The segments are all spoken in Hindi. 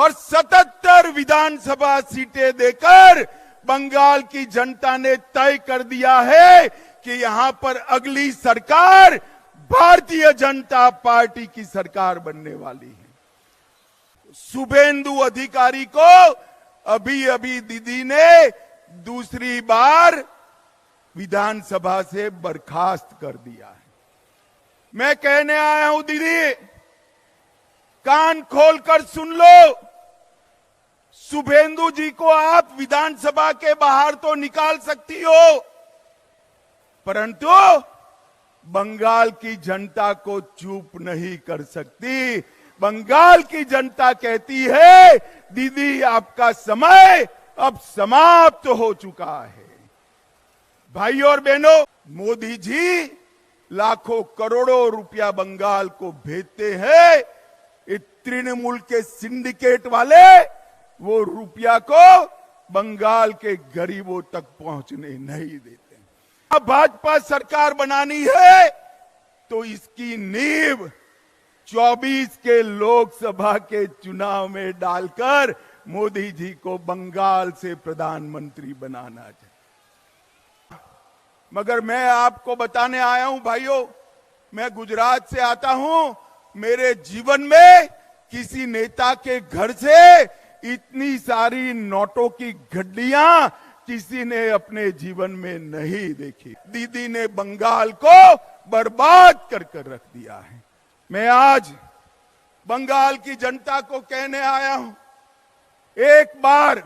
और 77 विधानसभा सीटें देकर बंगाल की जनता ने तय कर दिया है कि यहां पर अगली सरकार भारतीय जनता पार्टी की सरकार बनने वाली है। शुभेंदु अधिकारी को अभी अभी दीदी ने दूसरी बार विधानसभा से बर्खास्त कर दिया है। मैं कहने आया हूं दीदी, कान खोलकर सुन लो। शुभेंदु जी को आप विधानसभा के बाहर तो निकाल सकती हो, परंतु बंगाल की जनता को चुप नहीं कर सकती। बंगाल की जनता कहती है दीदी आपका समय अब समाप्त हो चुका है। भाइयों और बहनों, मोदी जी लाखों करोड़ों रुपया बंगाल को भेजते हैं। तृणमूल के सिंडिकेट वाले वो रुपया को बंगाल के गरीबों तक पहुंचने नहीं देते। अब भाजपा सरकार बनानी है तो इसकी नींव 24 के लोकसभा के चुनाव में डालकर मोदी जी को बंगाल से प्रधानमंत्री बनाना चाहिए। मगर मैं आपको बताने आया हूं भाइयों, मैं गुजरात से आता हूं। मेरे जीवन में किसी नेता के घर से इतनी सारी नोटों की गड्डियां किसी ने अपने जीवन में नहीं देखी। दीदी ने बंगाल को बर्बाद कर रख दिया है। मैं आज बंगाल की जनता को कहने आया हूं, एक बार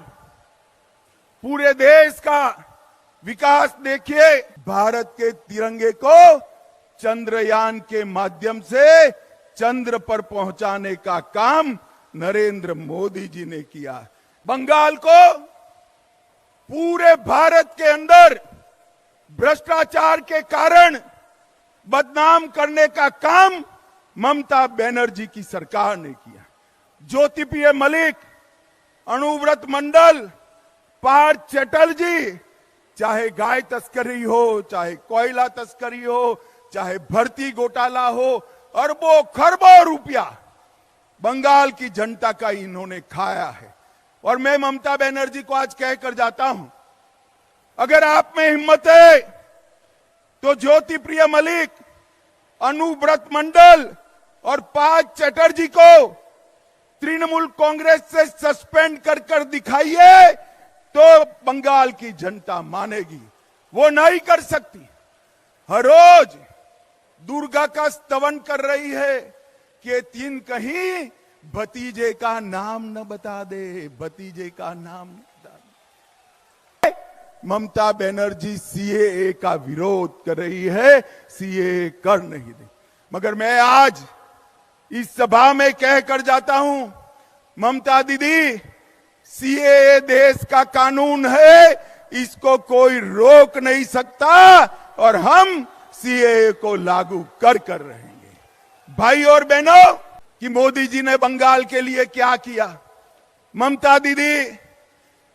पूरे देश का विकास देखिए। भारत के तिरंगे को चंद्रयान के माध्यम से चंद्र पर पहुंचाने का काम नरेंद्र मोदी जी ने किया। बंगाल को पूरे भारत के अंदर भ्रष्टाचार के कारण बदनाम करने का काम ममता बनर्जी की सरकार ने किया। ज्योतिप्रिय मलिक, अनुव्रत मंडल, पार्थ चैटर्जी, चाहे गाय तस्करी हो, चाहे कोयला तस्करी हो, चाहे भर्ती घोटाला हो, अरबों खरबों रुपया बंगाल की जनता का इन्होंने खाया है। और मैं ममता बनर्जी को आज कहकर जाता हूं, अगर आप में हिम्मत है तो ज्योतिप्रिय मलिक, अनुव्रत मंडल और पार्थ चैटर्जी को तृणमूल कांग्रेस से सस्पेंड कर दिखाइए तो बंगाल की जनता मानेगी। वो नहीं कर सकती। हर रोज दुर्गा का स्तवन कर रही है कि तीन कहीं भतीजे का नाम न बता दे, भतीजे का नाम न बता दे। ममता बनर्जी सीएए का विरोध कर रही है, सीएए कर नहीं दे। मगर मैं आज इस सभा में कहकर जाता हूं, ममता दीदी, सीएए देश का कानून है, इसको कोई रोक नहीं सकता और हम सीएए को लागू कर रहेंगे। भाई और बहनों, कि मोदी जी ने बंगाल के लिए क्या किया। ममता दीदी,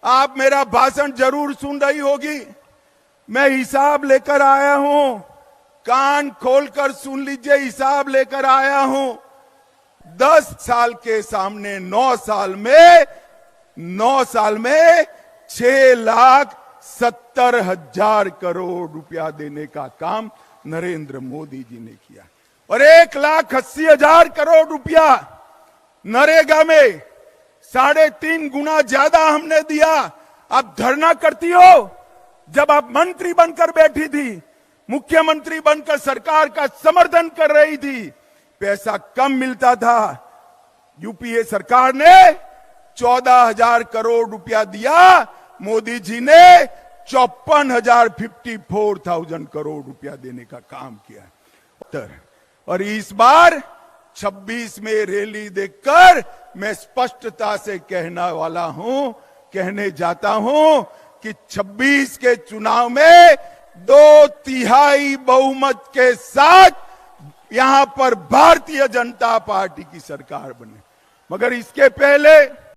आप मेरा भाषण जरूर सुन रही होगी। मैं हिसाब लेकर आया हूं, कान खोलकर सुन लीजिए, हिसाब लेकर आया हूं। 10 साल के सामने 9 साल में 6,70,000 करोड़ रुपया देने का काम नरेंद्र मोदी जी ने किया। और 1,80,000 करोड़ रुपया नरेगा में 3.5 गुना ज्यादा हमने दिया। आप धरना करती हो, जब आप मंत्री बनकर बैठी थी, मुख्यमंत्री बनकर सरकार का समर्थन कर रही थी, पैसा कम मिलता था। यूपीए सरकार ने 14,000 करोड़ रुपया दिया, मोदी जी ने 54,000 करोड़ रुपया देने का काम किया। और इस बार 26 में रैली देखकर मैं स्पष्टता से कहने जाता हूं कि 26 के चुनाव में 2/3 बहुमत के साथ यहां पर भारतीय जनता पार्टी की सरकार बने। मगर इसके पहले